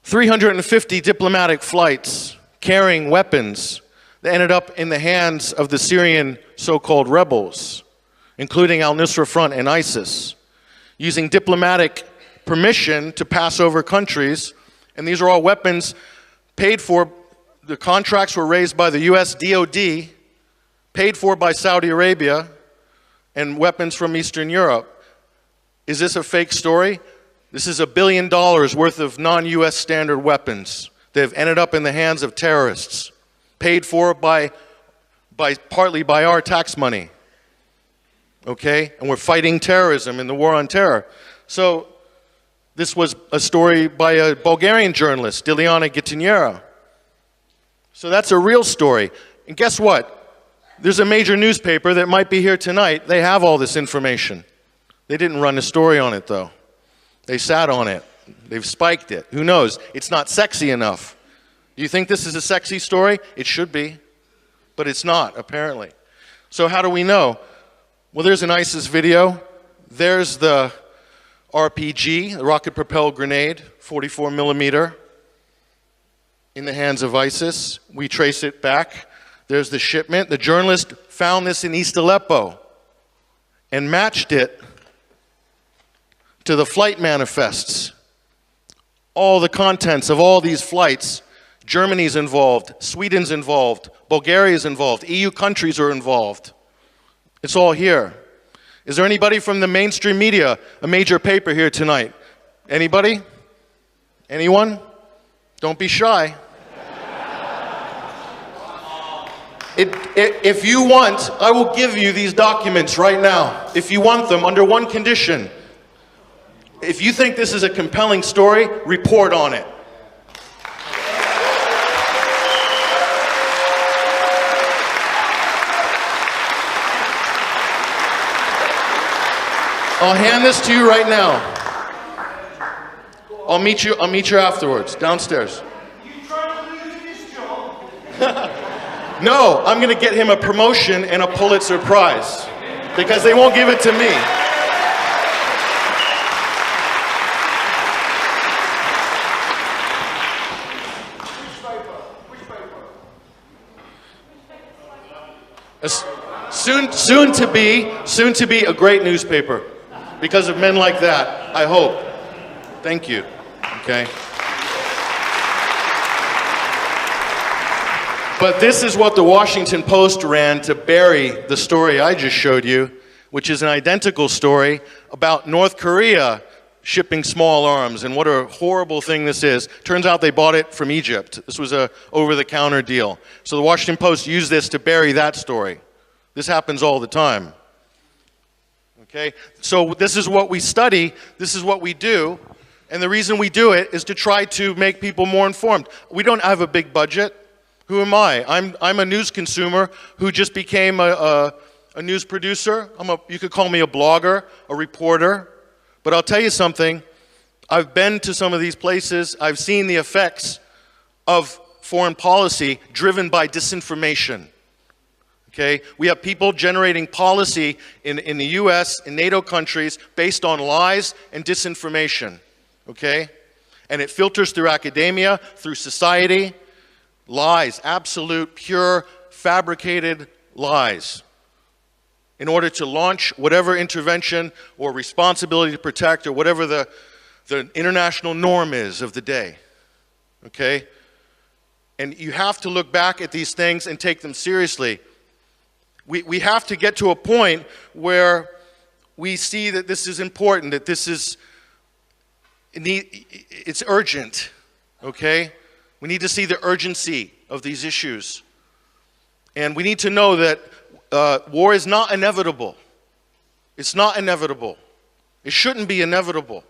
350 diplomatic flights carrying weapons that ended up in the hands of the Syrian so-called rebels, including al-Nusra Front and ISIS, using diplomatic permission to pass over countries. And these are all weapons paid for. The contracts were raised by the US DoD, paid for by Saudi Arabia, and weapons from Eastern Europe. Is this a fake story? This is $1 billion worth of non-US standard weapons that have ended up in the hands of terrorists, paid for partly by our tax money. Okay? And we're fighting terrorism in the war on terror. So this was a story by a Bulgarian journalist, Diliana Gitiniera. So that's a real story. And guess what? There's a major newspaper that might be here tonight. They have all this information. They didn't run a story on it, though. They sat on it. They've spiked it. Who knows? It's not sexy enough. Do you think this is a sexy story? It should be. But it's not, apparently. So how do we know? Well, there's an ISIS video. There's the RPG, the rocket-propelled grenade, 44 millimeter, in the hands of ISIS. We trace it back. There's the shipment. The journalist found this in East Aleppo and matched it to the flight manifests. All the contents of all these flights. Germany's involved, Sweden's involved, Bulgaria's involved, EU countries are involved. It's all here. Is there anybody from the mainstream media, a major paper here tonight? Anybody? Anyone? Don't be shy. If you want, I will give you these documents right now. If you want them, under one condition. If you think this is a compelling story, report on it. I'll hand this to you right now. I'll meet you afterwards, downstairs. You trying to lose this job? No, I'm going to get him a promotion and a Pulitzer Prize because they won't give it to me. Soon to be a great newspaper because of men like that, I hope. Thank you. Okay. But this is what the Washington Post ran to bury the story I just showed you, which is an identical story about North Korea shipping small arms and what a horrible thing this is. Turns out they bought it from Egypt. This was a over-the-counter deal. So the Washington Post used this to bury that story. This happens all the time. Okay? So this is what we study, this is what we do, and the reason we do it is to try to make people more informed. We don't have a big budget. Who am I? I'm a news consumer who just became a news producer. You could call me a blogger, a reporter. But I'll tell you something. I've been to some of these places. I've seen the effects of foreign policy driven by disinformation. Okay? We have people generating policy in the US, in NATO countries, based on lies and disinformation. Okay? And it filters through academia, through society. Lies, absolute, pure, fabricated lies, in order to launch whatever intervention or responsibility to protect or whatever the international norm is of the day. Okay? And you have to look back at these things and take them seriously. We have to get to a point where we see that this is important, that this is, it's urgent. Okay? We need to see the urgency of these issues. And we need to know that war is not inevitable. It's not inevitable. It shouldn't be inevitable.